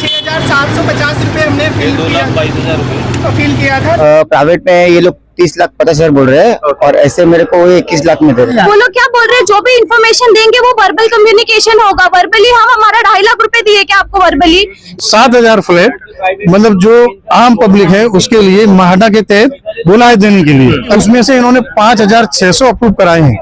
6,750 रुपये हमने फील किया, 2,22,000 रुपये फील किया था। प्राइवेट में ये लोग 30,50,000 बोल रहे हैं और ऐसे मेरे को 21 लाख में दे रहे हैं। वो लोग क्या बोल रहे हैं, जो भी इन्फॉर्मेशन देंगे वो वर्बल कम्युनिकेशन होगा। वर्बली हम हमारा 2.5 लाख रुपए दिए क्या आपको वर्बली? 7,000 फ्लैट मतलब जो आम पब्लिक है उसके लिए महाडा के तहत बोला है देने के लिए, उसमें से इन्होंने 5,600 अप्रूव कराए हैं,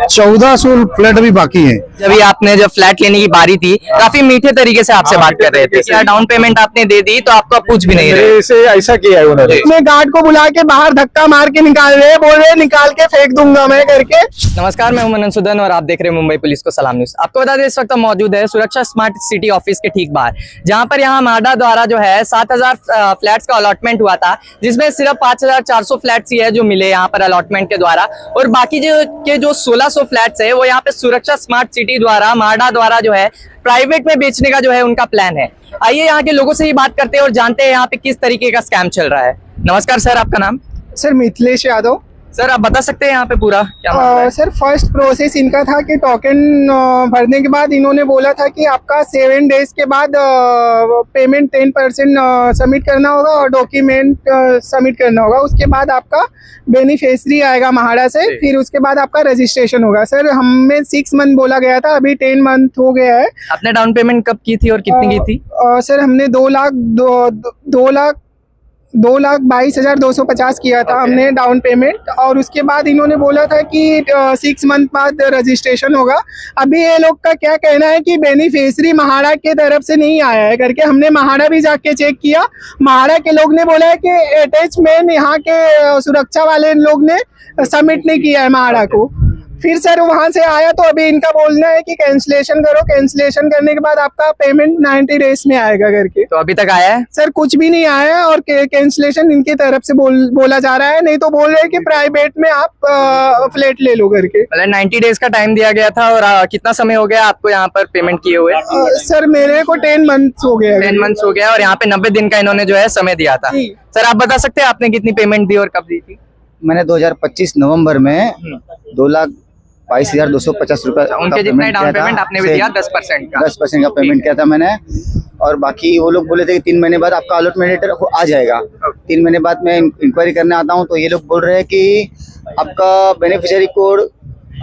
1,400 फ्लैट अभी बाकी है। जब आपने जब फ्लैट लेने की बारी थी, काफी मीठे तरीके से आपसे बात कर रहे थे, क्या डाउन पेमेंट आपने दे दी तो आपको पूछ भी नहीं रहे? ऐसा किया है उन्होंने। गार्ड को बुला के बाहर धक्का मार के निकाल रहे हैं, बोल रहे हैं निकाल के फेंक दूंगा मैं करके। नमस्कार, मैं हूं मनन सुदन और आप देख रहे हैं मुंबई पुलिस को सलाम न्यूज। आपको बता दें इस वक्त हम मौजूद है सुरक्षा स्मार्ट सिटी ऑफिस के ठीक बाहर, जहां पर यहाँ माडा द्वारा जो है 7,000 फ्लैट्स का अलॉटमेंट हुआ था, जिसमें सिर्फ 5,400 फ्लैट्स ही है जो मिले यहाँ पर अलॉटमेंट के द्वारा, और बाकी जो 1,600 फ्लैट्स है वो यहाँ पे सुरक्षा स्मार्ट सिटी द्वारा माडा द्वारा जो है प्राइवेट में बेचने का जो है उनका प्लान है। आइए यहाँ के लोगों से ही बात करते हैं और जानते हैं यहाँ पे किस तरीके का स्कैम चल रहा है। नमस्कार सर, आपका नाम? सर मिथिलेश यादव। सर आप बता सकते हैं यहाँ पे पूरा क्या मामला है? सर फर्स्ट प्रोसेस इनका था कि टोकन भरने के बाद इन्होंने बोला था कि आपका 7 डेज के बाद पेमेंट 10% सबमिट करना होगा और डॉक्यूमेंट सबमिट करना होगा। उसके बाद आपका बेनिफिशियरी आएगा महाड़ा से, फिर उसके बाद आपका रजिस्ट्रेशन होगा। सर हमें 6 मंथ बोला गया था, अभी 10 मंथ हो गया है। आपने डाउन पेमेंट कब की थी और कितनी की थी? सर हमने 2,22,250 किया था हमने डाउन पेमेंट, और उसके बाद इन्होंने बोला था कि 6 मंथ बाद रजिस्ट्रेशन होगा। अभी ये लोग का क्या कहना है कि बेनिफिशियरी महाड़ा के तरफ से नहीं आया है करके। हमने महाड़ा भी जाके चेक किया, महाड़ा के लोग ने बोला है कि अटैचमेंट यहाँ के सुरक्षा वाले लोग ने सबमिट नहीं किया है महाड़ा को। फिर सर वहां से आया तो अभी इनका बोलना है कि कैंसिलेशन करो, कैंसिलेशन करने के बाद आपका पेमेंट 90 डेज में आएगा करके। तो अभी तक आया है? सर कुछ भी नहीं आया है और कैंसिलेशन इनकी तरफ से बोला जा रहा है, नहीं तो बोल रहे हैं कि प्राइवेट में आप फ्लैट ले लो करके। 90 डेज का टाइम दिया गया था। और कितना समय हो गया आपको यहाँ पर पेमेंट किए हुए? सर मेरे को 10 मंथ हो गया। 10 मंथ्स हो गया और यहाँ पे 90 दिन का इन्होंने जो है समय दिया था। सर आप बता सकते हैं आपने कितनी पेमेंट दी और कब दी थी? मैंने 2025 नवंबर में 2,22,250 रुपए उनके जितना डाउन पेमेंट आपने भी दिया 10% का 10% का पेमेंट किया था मैंने। और बाकी वो लोग बोले थे कि 3 महीने बाद आपका अलॉटमेंट लेटर आ जाएगा। 3 महीने बाद मैं इंक्वायरी करने आता हूँ तो ये लोग बोल रहे हैं कि आपका बेनिफिशियरी कोड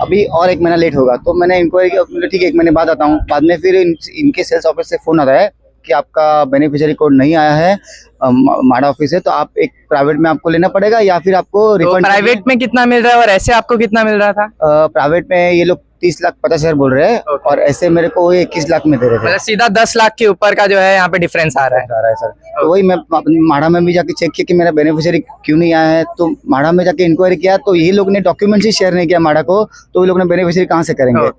अभी और 1 महीना लेट होगा। तो मैंने इंक्वायरी किया, ठीक है 1 महीने बाद आता हूँ। बाद में फिर इनके सेल्स ऑफिस से फोन आता है कि आपका बेनिफिशियरी कोड नहीं आया है, माडा ऑफिस है, तो आप एक प्राइवेट में आपको लेना पड़ेगा या फिर आपको रिफंड। तो प्राइवेट में कितना मिल रहा है और ऐसे आपको कितना मिल रहा था? प्राइवेट में ये लोग 30,50,000 बोल रहे हैं और ऐसे मेरे को 21 लाख में दे रहे थे। मतलब सीधा 10 लाख के ऊपर का जो है यहाँ पे डिफरेंस आ रहा है सर। तो वही मैं माडा में भी जाके चेक किया कि मेरा बेनिफिशियरी क्यों नहीं आया है। तो माडा में जाके इंक्वायरी किया तो ये लोग ने डॉक्यूमेंट्स ही शेयर नहीं किया माडा को, तो ये लोग ने बेनिफिशियरी कहाँ से करेंगे।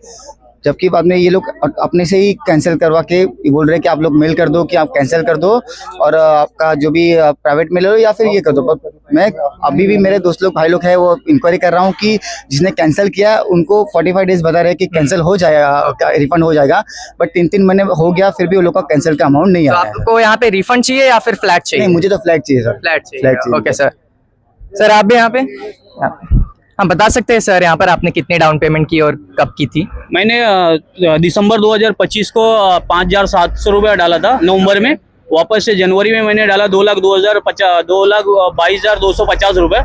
जबकि बाद में ये लोग अपने से ही कैंसिल करवा के बोल रहे हैं कि आप लोग मेल कर दो कि आप कैंसिल कर दो और आपका जो भी प्राइवेट मेल हो या फिर ये कर दो। पर मैं अभी भी मेरे दोस्त लोग भाई लोग हैं वो इंक्वायरी कर रहा हूँ कि जिसने कैंसिल किया उनको 45 डेज बता रहे हैं कि कैंसिल हो जाएगा, रिफंड हो जाएगा। बट 3 महीने हो गया फिर भी वो लोग का कैंसिल का अमाउंट नहीं आया। आपको यहाँ पे रिफंड चाहिए या फिर फ्लैट चाहिए? नहीं, मुझे तो फ्लैट चाहिए सर। फ्लैट चाहिए। Okay sir. सर आप भी यहाँ पे हम बता सकते हैं सर यहाँ पर आपने कितनी डाउन पेमेंट की और कब की थी? मैंने दिसंबर 2025 को 5,700 रुपया डाला था नवंबर में। वापस से जनवरी में मैंने डाला 2,22,250 रुपए।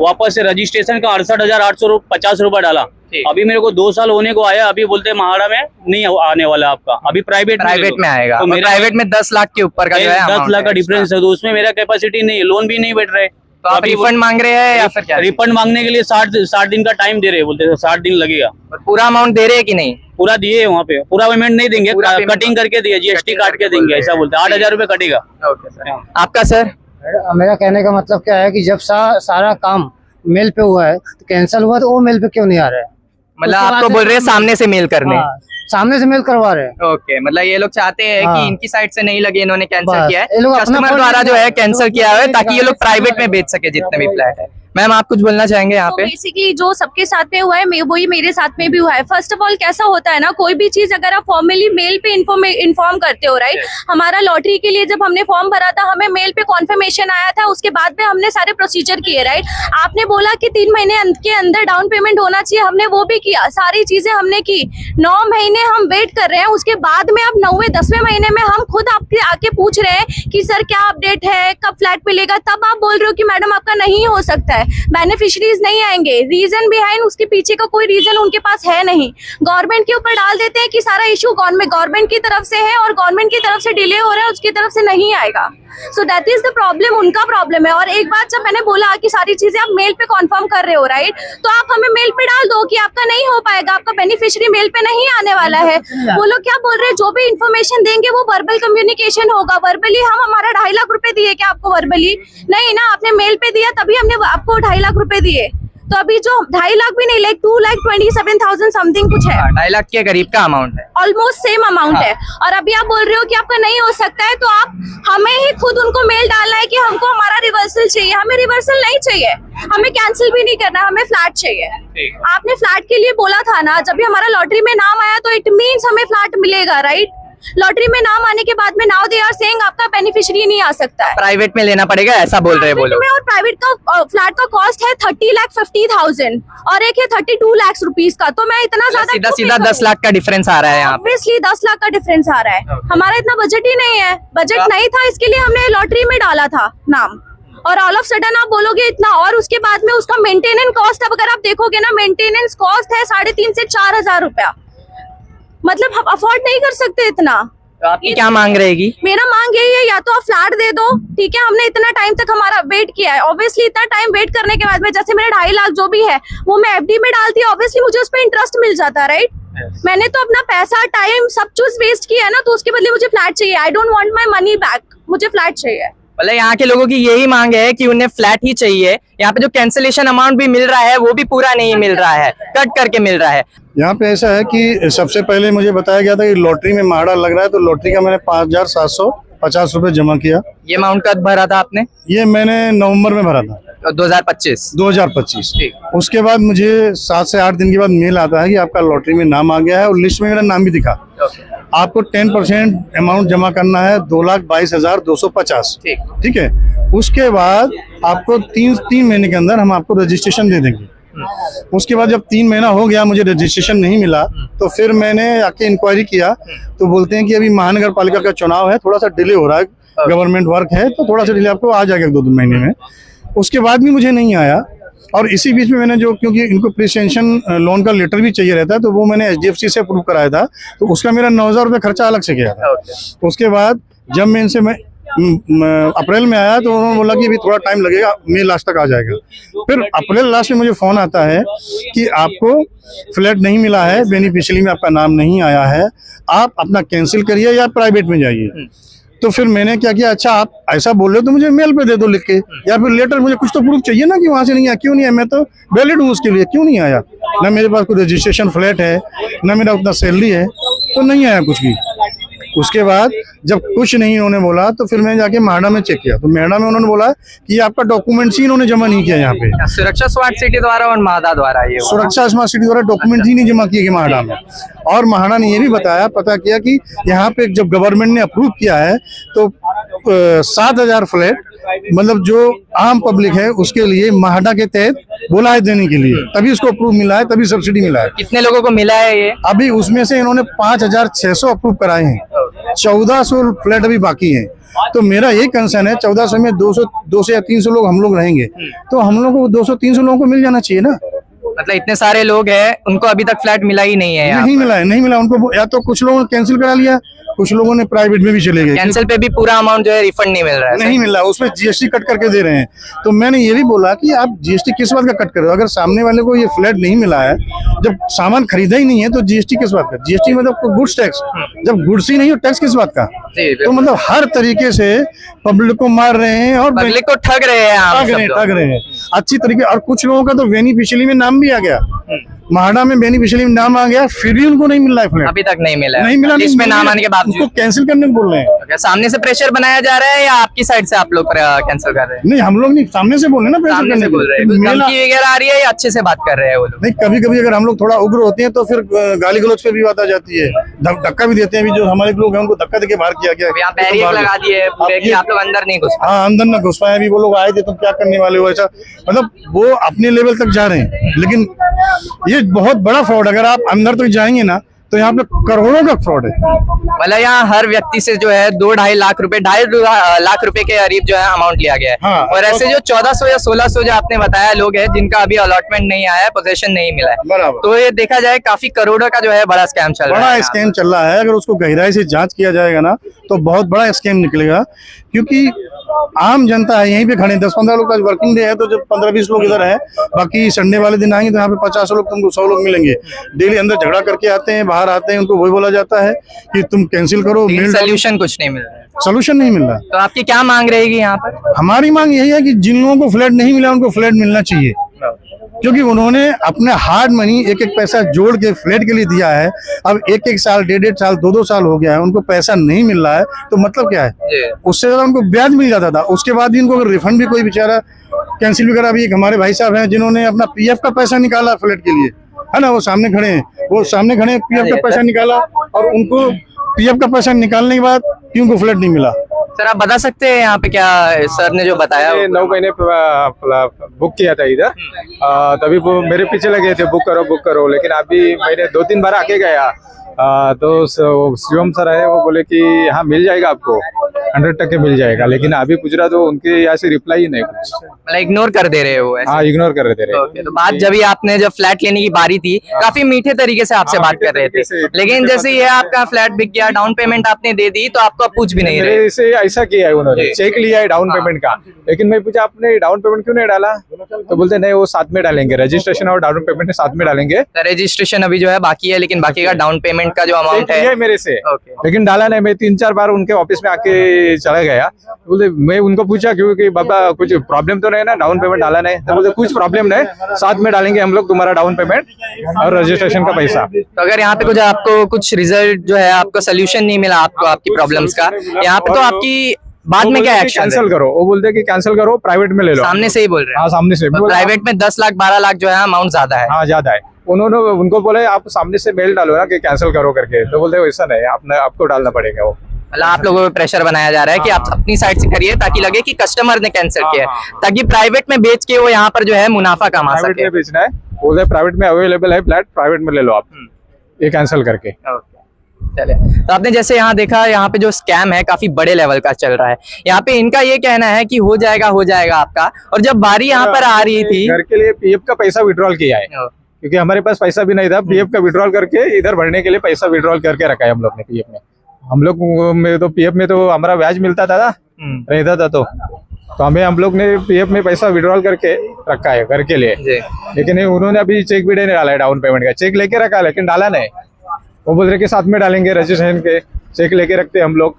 वापस से रजिस्ट्रेशन का 68,850 रुपया डाला। अभी मेरे को 2 साल होने को आया, अभी बोलते हैं महाड़ा में नहीं आने वाला आपका, अभी प्राइवेट में आएगा। तो प्राइवेट में 10 लाख के ऊपर का जो है 10 लाख का डिफरेंस है, तो उसमें मेरा कैपेसिटी नहीं है, लोन भी नहीं बैठ रहे। तो आप रिफंड मांग रहे हैं या फिर क्या? रिफंड मांगने के लिए 60 दिन का टाइम दे रहे हैं, बोलते हैं 60 दिन लगेगा। और पूरा अमाउंट दे रहे हैं कि नहीं? पूरा दिए है वहाँ पे, पूरा पेमेंट नहीं देंगे, कटिंग करके दिए, जीएसटी काट के देंगे, ऐसा बोलते हैं। 8,000 रुपए कटेगा। आपका सर? मेरा कहने का मतलब क्या है कि जब सारा काम मेल पे हुआ है तो कैंसिल हुआ तो वो मेल पे क्यों नहीं आ रहा है? मतलब आपको बोल रहे हैं सामने से मेल करने? सामने से मेल करवा रहे हैं। ओके, मतलब ये लोग चाहते हैं कि इनकी साइड से नहीं लगे, इन्होंने कैंसिल किया है, ये लोग अपना कस्टमर द्वारा जो है कैंसिल किया है ताकि ये लोग प्राइवेट में बेच सके जितने भी फ्लैट है। मैम आप कुछ बोलना चाहेंगे यहाँ पे? बेसिकली जो सबके साथ में हुआ है वही मेरे साथ में भी हुआ है। फर्स्ट ऑफ ऑल कैसा होता है ना, कोई भी चीज अगर आप फॉर्मली मेल पे इन्फॉर्म करते हो, राइट। हमारा लॉटरी के लिए जब हमने फॉर्म भरा था हमें मेल पे कॉन्फर्मेशन आया था, उसके बाद में हमने सारे प्रोसीजर किए, राइट। आपने बोला कि 3 महीने के अंदर डाउन पेमेंट होना चाहिए, हमने वो भी किया, सारी चीजें हमने की। 9 महीने हम वेट कर रहे हैं, उसके बाद में अब 9वें 10वें महीने में हम खुद आप आपके आके पूछ रहे हैं कि सर क्या अपडेट है, कब फ्लैट मिलेगा, तब आप बोल रहे हो कि मैडम आपका नहीं हो सकता है, बेनिफिशरीज नहीं आएंगे। रीजन बिहाइंड उसके पीछे का कोई रीजन उनके पास है नहीं। गवर्नमेंट के ऊपर डाल देते हैं कि सारा इशू गवर्नमेंट की तरफ से है और गवर्नमेंट की तरफ से डिले हो रहा है, उसकी तरफ से नहीं आएगा। So that is the problem, उनका प्रॉब्लम है। और एक बात जब मैंने बोला कि सारी चीजें आप मेल पे कंफर्म कर रहे हो, राइट, तो आप हमें मेल पे डाल दो कि आपका नहीं हो पाएगा, आपका बेनिफिशियरी मेल पे नहीं आने वाला है। वो लोग क्या बोल रहे हैं, जो भी इंफॉर्मेशन देंगे वो वर्बल कम्युनिकेशन होगा। वर्बली हम हमारा 2.5 लाख रुपए दिए क्या आपको? वर्बली नहीं ना, आपने मेल पे दिया तभी हमने आपको 2.5 लाख रुपए दिए। तो अभी जो 2.5 लाख भी नहीं, लाइक 2,27,000 समथिंग कुछ है, 2.5 लाख के करीब का अमाउंट है, ऑलमोस्ट सेम अमाउंट है। और अभी आप बोल रहे हो कि आपका नहीं हो सकता है, तो आप हमें ही खुद उनको मेल डालना है कि हमको हमारा रिवर्सल चाहिए। हमें रिवर्सल नहीं चाहिए, हमें कैंसिल भी नहीं करना, हमें फ्लैट चाहिए। आपने फ्लैट के लिए बोला था ना, जब भी हमारा लॉटरी में नाम आया तो इट मीन्स हमें फ्लैट मिलेगा, राइट। लॉटरी में नाम आने के बाद में नाउ दे आर सेइंग आपका बेनिफिशियरी नहीं आ सकता है, प्राइवेट में लेना पड़ेगा, ऐसा बोल रहे हैं वो लोग। और प्राइवेट का फ्लैट का कॉस्ट है 30,50,000 और एक है 32 लाख रुपीस का। तो मैं इतना ज्यादा सीधा 10 लाख का डिफरेंस आ रहा है यहाँ पे। ऑब्वियसली 10 लाख का डिफरेंस आ रहा है। हमारा इतना बजट ही नहीं है, बजट नहीं था, इसके लिए हमने लॉटरी में डाला था नाम। और ऑल ऑफ सडन आप बोलोगे इतना, और उसके बाद में उसका मेंटेनेंस कॉस्ट, अब अगर आप देखोगे ना, मेंटेनेंस कॉस्ट है 3,500 से 4,000 रुपया। मतलब हम अफोर्ड नहीं कर सकते इतना। तो आपकी क्या मांग रहेगी? मेरा मांग यही है, या तो आप फ्लैट दे दो, ठीक है, हमने इतना टाइम तक हमारा वेट किया है। ऑब्वियसली इतना टाइम वेट करने के बाद में, जैसे मेरे 2.5 लाख जो भी है वो मैं एफडी में डालती है, ऑब्वियसली मुझे उस पर इंटरेस्ट मिल जाता है, राइट। मैंने तो अपना पैसा, टाइम, सब कुछ वेस्ट किया है ना, तो उसके बदले मुझे फ्लैट चाहिए। I don't want my money back, मुझे फ्लैट चाहिए। मतलब यहाँ के लोगों की यही मांग है कि उन्हें फ्लैट ही चाहिए। यहाँ पे जो कैंसिलेशन अमाउंट भी मिल रहा है वो भी पूरा नहीं मिल रहा है, कट करके मिल रहा है। यहाँ पे ऐसा है कि सबसे पहले मुझे बताया गया था कि लॉटरी में महाड़ा लग रहा है, तो लॉटरी का मैंने 5,750 रुपए जमा किया। ये अमाउंट कब भरा था आपने? ये मैंने नवंबर में भरा था, 2025। उसके बाद मुझे 7 से 8 दिन के बाद मेल आता है कि आपका लॉटरी में नाम आ गया है, और लिस्ट में मेरा नाम भी दिखा। आपको 10% अमाउंट जमा करना है, 2,22,250। ठीक है। उसके बाद आपको 3 महीने के अंदर हम आपको रजिस्ट्रेशन दे देंगे। उसके बाद जब 3 महीना हो गया, मुझे रजिस्ट्रेशन नहीं मिला, तो फिर मैंने आके इंक्वायरी किया, तो बोलते हैं कि अभी महानगर पालिका का चुनाव है, थोड़ा सा डिले हो रहा है, गवर्नमेंट वर्क है, तो थोड़ा सा डिले आपको आ जाएगा 2 महीने में। उसके बाद भी मुझे नहीं आया, और इसी बीच में मैंने जो, क्योंकि इनको प्रीसेंशन लोन का लेटर भी चाहिए रहता है, तो वो मैंने HDFC से अप्रूव कराया था, तो उसका मेरा 9,000 रुपये खर्चा अलग से गया था। उसके बाद जब मैं इनसे अप्रैल में आया, तो उन्होंने बोला कि अभी थोड़ा टाइम लगेगा, मई लास्ट तक आ जाएगा। फिर अप्रैल लास्ट में मुझे फ़ोन आता है कि आपको फ्लैट नहीं मिला है, बेनिफिशियरी में आपका नाम नहीं आया है, आप अपना कैंसिल करिए या प्राइवेट में जाइए। तो फिर मैंने क्या किया, अच्छा आप ऐसा बोल रहे हो तो मुझे मेल पे दे दो लिख के, या फिर लेटर, मुझे कुछ तो प्रूफ चाहिए ना कि वहाँ से नहीं आया। क्यों नहीं आया? मैं तो वैलिड हूँ उसके लिए, क्यों नहीं आया? ना मेरे पास कोई रजिस्ट्रेशन फ्लैट है, ना मेरा उतना सैलरी है, तो नहीं आया कुछ भी। उसके बाद जब कुछ नहीं इन्होंने बोला, तो फिर मैं जाके महाड़ा में चेक किया, तो महाड़ा में उन्होंने बोला कि आपका डॉक्यूमेंट्स ही इन्होंने जमा नहीं किया यहाँ पे। सुरक्षा स्मार्ट सिटी द्वारा और महाड़ा द्वारा, ये सुरक्षा स्मार्ट सिटी द्वारा डॉक्यूमेंट ही नहीं जमा किए गए महाड़ा में। और महाड़ा ने ये भी बताया, पता किया कि यहाँ पे जब गवर्नमेंट ने अप्रूव किया है, तो 7,000 फ्लैट, मतलब जो आम पब्लिक है उसके लिए महाड़ा के तहत बोला है देने के लिए, तभी उसको अप्रूव मिला है, तभी सब्सिडी मिला है। कितने लोगों को मिला है ये? अभी उसमें से इन्होंने 5,600 अप्रूव कराए हैं, 1,400 फ्लैट अभी बाकी हैं। तो मेरा यही कंसर्न है, 1,400 में 200 या 300 लोग हम लोग रहेंगे, तो हम लोग को 200-300 लोगों को मिल जाना चाहिए ना। मतलब इतने सारे लोग हैं, उनको अभी तक फ्लैट मिला ही नहीं है? नहीं मिला है, नहीं मिला उनको। या तो कुछ लोगों ने कैंसिल करा लिया, कुछ लोगों ने प्राइवेट में भी चले गए। कैंसिल पे भी पूरा अमाउंट जो है रिफंड नहीं मिल रहा है? नहीं मिल रहा, उसमें GST कट करके दे रहे हैं। तो मैंने ये भी बोला कि आप GST किस बात का कट कर रहे हो? अगर सामने वाले को ये फ्लैट नहीं मिला है, जब सामान खरीदा ही नहीं है, तो GST किस बात का? GST मतलब गुड्स टैक्स, जब गुड्स ही नहीं हो टैक्स किस बात का? तो मतलब हर तरीके से पब्लिक को मार रहे हैं और पब्लिक को ठग रहे हैं, ठग रहे हैं अच्छी तरीके। और कुछ लोगों का तो बेनिफिशियरी में नाम भी आ गया, महाड़ा में बेनिफिशियरी में नाम आ गया, फिर भी उनको नहीं मिल रहा है फ्लैट, अभी तक नहीं मिला है। नहीं मिला, लिस्ट में नाम आने के बाद उसको कैंसिल करने को बोल रहे हैं। सामने से प्रेशर बनाया जा रहा है या आपकी साइड से आप लोग कैंसिल कर रहे हैं? नहीं, हम लोग नहीं, सामने से बोल रहे हैं ना, सामने से बोल रहे हैं। धमकी वगैरह आ रही है या अच्छे से बात कर रहे हैं वो लोग? नहीं, कभी कभी अगर हम लोग थोड़ा उग्र होते हैं तो फिर गाली गलौज पे भी बात आ जाती है, धक्का भी देते हैं। अभी जो हमारे लोग हैं उनको धक्का देके बाहर किया गया, बैरियर लगा दिए पूरे कि आप लोग अंदर नहीं घुस पाए। हाँ, अंदर न घुस पाए। अभी वो लोग आए थे, तुम क्या करने वाले हो, ऐसा मतलब वो अपने लेवल तक जा रहे हैं। लेकिन ये बहुत बड़ा फ्रॉड, अगर आप अंदर तक जाएंगे ना, तो यहाँ पे करोड़ों का फ्रॉड है। मतलब यहाँ हर व्यक्ति से जो है 2-2.5 लाख रुपए, 2.5 लाख रुपए के करीब जो है अमाउंट लिया गया है। हाँ। और ऐसे जो 1400 या 1600 जो आपने बताया लोग हैं जिनका अभी अलॉटमेंट नहीं आया है, पोजीशन नहीं मिला है, बराबर। तो ये देखा जाए काफी करोड़ों का जो है बड़ा स्कैम चल रहा है। बड़ा स्कैम चल रहा है। अगर उसको गहराई से जांच किया जाएगा ना तो बहुत बड़ा स्कैम निकलेगा, क्योंकि आम जनता है यहीं पे खड़े 10-15 लोग का वर्किंग डे है, तो जब 15-20 लोग इधर है, बाकी संडे वाले दिन आएंगे तो यहाँ पे 50 लोग, तुमको 100 लोग मिलेंगे। डेली अंदर झगड़ा करके आते हैं, बाहर आते हैं, उनको वही बोला जाता है कि तुम कैंसिल करो, मेल सोल्यूशन कुछ नहीं मिल रहा है। सोल्यूशन नहीं मिल रहा। तो आपकी क्या मांग रहेगी यहाँ पर? हमारी मांग यही है कि जिन लोगों को फ्लैट नहीं मिला उनको फ्लैट मिलना चाहिए, क्योंकि उन्होंने अपने हार्ड मनी एक पैसा जोड़ के फ्लैट के लिए दिया है। अब 1 साल, 1.5 साल, 2-2 साल हो गया है, उनको पैसा नहीं मिल रहा है, तो मतलब क्या है? उससे ज्यादा उनको ब्याज मिल जाता था। उसके बाद भी इनको अगर रिफंड भी कोई बेचारा कैंसिल भी करा। अभी एक हमारे भाई साहब हैं जिन्होंने अपना PF का पैसा निकाला फ्लैट के लिए, है ना, वो सामने खड़े हैं, PF का पैसा निकाला, और उनको PF का पैसा निकालने के बाद उनको फ्लैट नहीं मिला। सर आप बता सकते हैं यहाँ पे क्या सर ने जो बताया? 9 महीने बुक किया था इधर, तभी वो मेरे पीछे लगे थे बुक करो, लेकिन अभी मैंने 2-3 बार आके गया, तो शिवम सर है, वो बोले कि हाँ मिल जाएगा आपको, 100% मिल जाएगा, लेकिन अभी पूछ रहा तो उनके यहाँ से रिप्लाई ही नहीं कुछ। मतलब इग्नोर कर दे रहे हो ऐसे? हाँ इग्नोर कर रहे थे। तो बात जब आपने जब फ्लैट लेने की बारी थी, काफी मीठे तरीके से आपसे बात कर रहे थे, लेकिन जैसे ये आपका फ्लैट बिक गया, डाउन पेमेंट आपने दे दी, तो आपको पूछ भी नहीं रहे? मेरे से ऐसा किया है उन्होंने, चेक लिया है डाउन पेमेंट का, लेकिन मैं पूछा आपने डाउन पेमेंट क्यों नहीं डाला, तो बोलते नहीं वो साथ में डालेंगे, रजिस्ट्रेशन और डाउन पेमेंट साथ में डालेंगे। रजिस्ट्रेशन अभी जो है बाकी है, लेकिन बाकी का डाउन पेमेंट का जो अमाउंट है मेरे से, लेकिन डाला नहीं। मैं 3-4 बार उनके ऑफिस में आके चला गया, बोलते मैं उनको पूछा क्योंकि बाबा कुछ प्रॉब्लम तो नहीं ना, डाउन पेमेंट डाला नहीं, तो बोलते कुछ प्रॉब्लम नहीं, साथ में डालेंगे हम लोग तुम्हारा डाउन पेमेंट और रजिस्ट्रेशन का पैसा। तो अगर यहाँ पे कुछ आपको कुछ रिजल्ट जो है, आपको सोल्यूशन नहीं मिला आपको आपकी प्रॉब्लम्स का, यहाँ पे तो आपकी बाद में क्या एक्शन? कैंसिल करो, वो बोलते कि कैंसिल करो, प्राइवेट में ले लो। सामने से ही बोल रहे हैं? हाँ सामने से। प्राइवेट में 10 लाख 12 लाख जो है अमाउंट ज्यादा है। हाँ ज्यादा है। उन्होंने उनको बोले आप सामने से मेल डालो ना कि कैंसिल करो करके, तो बोलते वैसा नहीं, आपको डालना पड़ेगा वो। मतलब आप लोगों पे प्रेशर बनाया जा रहा है कि आप अपनी साइड से करिए ताकि लगे कि कस्टमर ने कैंसिल किया है, ताकि प्राइवेट में बेच के वो यहाँ पर जो है मुनाफा कमा सके। प्राइवेट में बेचना है, बोलते प्राइवेट में अवेलेबल है फ्लैट, प्राइवेट में ले लो आप, ये कैंसिल करके। चले, तो आपने जैसे यहाँ देखा, यहाँ पे जो स्कैम है काफी बड़े लेवल का चल रहा है। यहाँ पे इनका ये कहना है कि हो जाएगा आपका, और जब बारी यहाँ पर आ रही थी, घर के लिए PF का पैसा विड्रॉल किया है, क्योंकि हमारे पास पैसा भी नहीं था, PF का विड्रॉल करके इधर भरने के लिए पैसा विड्रॉल करके रखा है हम लोग ने PF में। हम लोग में तो PF में तो हमारा ब्याज मिलता था ना, रहता था, तो हमें हम लोग ने PF में पैसा विड्रॉल करके रखा है घर के लिए, लेकिन उन्होंने अभी चेक भी नहीं डाला है डाउन पेमेंट का, चेक लेके रखा है लेकिन डाला नहीं। वो बोल रहे कि साथ में डालेंगे, रजिस्ट्रेशन के चेक लेके रखते हम लोग।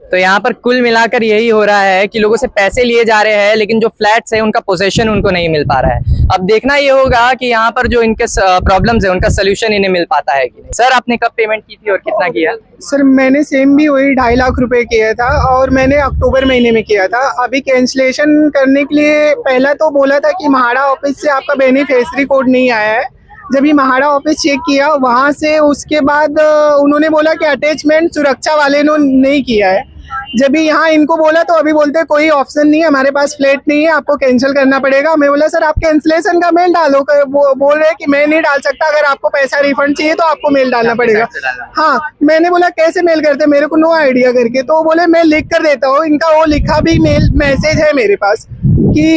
तो यहाँ पर कुल मिलाकर यही हो रहा है कि लोगों से पैसे लिए जा रहे हैं, लेकिन जो फ्लैट्स है उनका पोजीशन उनको नहीं मिल पा रहा है। अब देखना ये होगा कि यहाँ पर जो इनके प्रॉब्लम्स है उनका सोल्यूशन इन्हें मिल पाता है कि नहीं। सर आपने कब पेमेंट की थी और कितना किया? सर मैंने सेम भी वही 2.5 लाख रुपए किया था, और मैंने अक्टूबर महीने में किया था। अभी कैंसिलेशन करने के लिए पहला तो बोला था कि महाड़ा ऑफिस से आपका बेनिफिशियरी कोड नहीं आया है। जब ये महाड़ा ऑफिस चेक किया वहाँ से, उसके बाद उन्होंने बोला कि अटैचमेंट सुरक्षा वाले ने नहीं किया है। जब भी यहाँ इनको बोला तो अभी बोलते कोई ऑप्शन नहीं है, हमारे पास फ्लैट नहीं है, आपको कैंसिल करना पड़ेगा। मैं बोला सर आप कैंसिलेशन का मेल डालो, वो बोल रहे हैं कि मैं नहीं डाल सकता, अगर आपको पैसा रिफंड चाहिए तो आपको मेल डालना पड़ेगा। हाँ, मैंने बोला कैसे मेल करते, मेरे को नो आइडिया करके, तो बोले मैं लिख कर देता हूँ। इनका वो लिखा भी मेल मैसेज है मेरे पास कि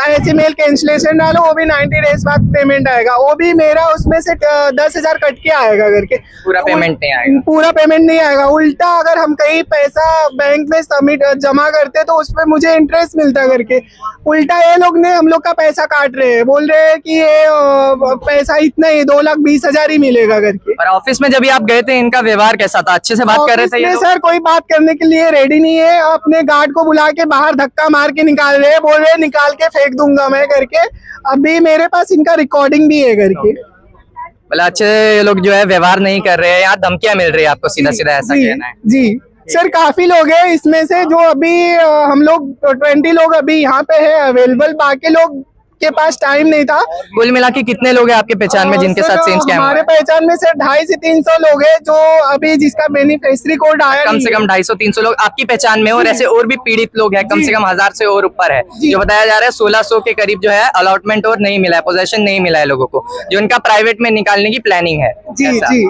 ऐसे मेल कैंसिलेशन डालो, वो भी 90 डेज बाद पेमेंट आएगा। वो भी मेरा उसमें से 10,000 कट के आएगा करके, पूरा पेमेंट नहीं आएगा। पूरा पेमेंट नहीं आएगा। उल्टा अगर हम कहीं पैसा बैंक में सबमिट जमा करते तो उसमें मुझे इंटरेस्ट मिलता करके, उल्टा ये लोग ने हम लोग का पैसा काट रहे हैं। बोल रहे हैं कि ये पैसा इतना ही 2,20,000 ही मिलेगा करके। और ऑफिस में जब आप गए थे इनका व्यवहार कैसा था? अच्छे से बात कर रहे थे ये लोग? सर कोई बात करने के लिए रेडी नहीं है, अपने गार्ड को बुला के बाहर धक्का मार के निकाल रहे हैं, बोल रहे हैं निकाल के फेंक दूंगा मैं करके। अभी मेरे पास इनका रिकॉर्डिंग भी है करके। मतलब अच्छे लोग जो है व्यवहार नहीं कर रहे हैं, यहाँ धमकियां मिल रही है आपको, सीधा सीधा ऐसा कहना है? जी सर, काफी लोग हैं इसमें से जो अभी हम लोग 20 लोग अभी यहाँ पे है अवेलेबल, बाकी लोग के पास टाइम नहीं था। कुल मिला के कितने लोग हैं आपके पहचान में जिनके साथ सेम स्कैम हुआ हमारे है? पहचान में सर 250 से 300 लोग हैं जो अभी जिसका बेनिफिशियरी कोड आया कम नहीं से है। कम 250-300 लोग आपकी पहचान में, और ऐसे और भी पीड़ित लोग हैं कम से कम 1000 से और ऊपर है, जो बताया जा रहा है 1600 के करीब जो है अलॉटमेंट और नहीं मिला है, पोजेशन नहीं मिला है लोगों को, जो उनका प्राइवेट में निकालने की प्लानिंग है। जी ऐसा। जी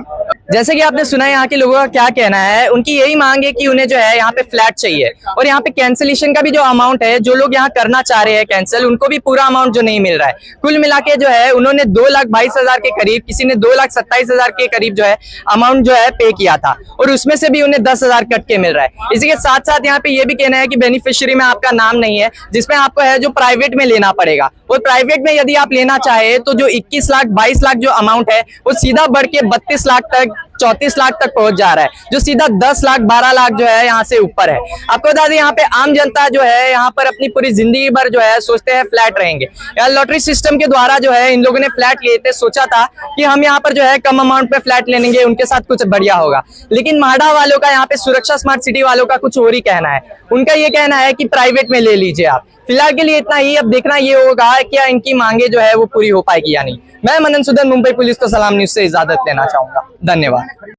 जैसे कि आपने सुना यहाँ के लोगों का क्या कहना है, उनकी यही मांग है कि उन्हें जो है यहाँ पे फ्लैट चाहिए, और यहाँ पे कैंसिलेशन का भी जो अमाउंट है, जो लोग यहाँ करना चाह रहे हैं कैंसिल, उनको भी पूरा अमाउंट जो नहीं मिल रहा है। कुल मिला के जो है उन्होंने 2,22,000 के करीब, किसी ने 2,27,000 के करीब जो है अमाउंट जो है पे किया था, और उसमें से भी उन्हें 10,000 कट के मिल रहा है। इसी के साथ साथ यहाँ पे ये भी कहना है कि बेनिफिशियरी में आपका नाम नहीं है, जिसमें आपको है जो प्राइवेट में लेना पड़ेगा, और प्राइवेट में यदि आप लेना चाहे तो जो 21 लाख 22 लाख जो अमाउंट है वो सीधा बढ़ के 32 लाख तक 34 लाख तक पहुंच जा रहा है, जो सीधा 10 लाख 12 लाख जो है यहाँ से ऊपर है। आपको बता दें यहाँ पे आम जनता जो है यहाँ पर अपनी पूरी जिंदगी भर जो है सोचते हैं फ्लैट रहेंगे। यहाँ लॉटरी सिस्टम के द्वारा जो है इन लोगों ने फ्लैट लिए थे, सोचा था कि हम यहाँ पर जो है कम अमाउंट पे फ्लैट लेंगे, उनके साथ कुछ बढ़िया होगा, लेकिन माडा वालों का, यहाँ पे सुरक्षा स्मार्ट सिटी वालों का कुछ और ही कहना है। उनका ये कहना है कि प्राइवेट में ले लीजिए आप। फिलहाल के लिए इतना ही, अब देखना ये होगा कि इनकी मांगे जो है वो पूरी हो पाएगी या नहीं। मैं मनन सुदन, मुंबई पुलिस को सलाम न्यूज से इजाजत लेना चाहूंगा। धन्यवाद।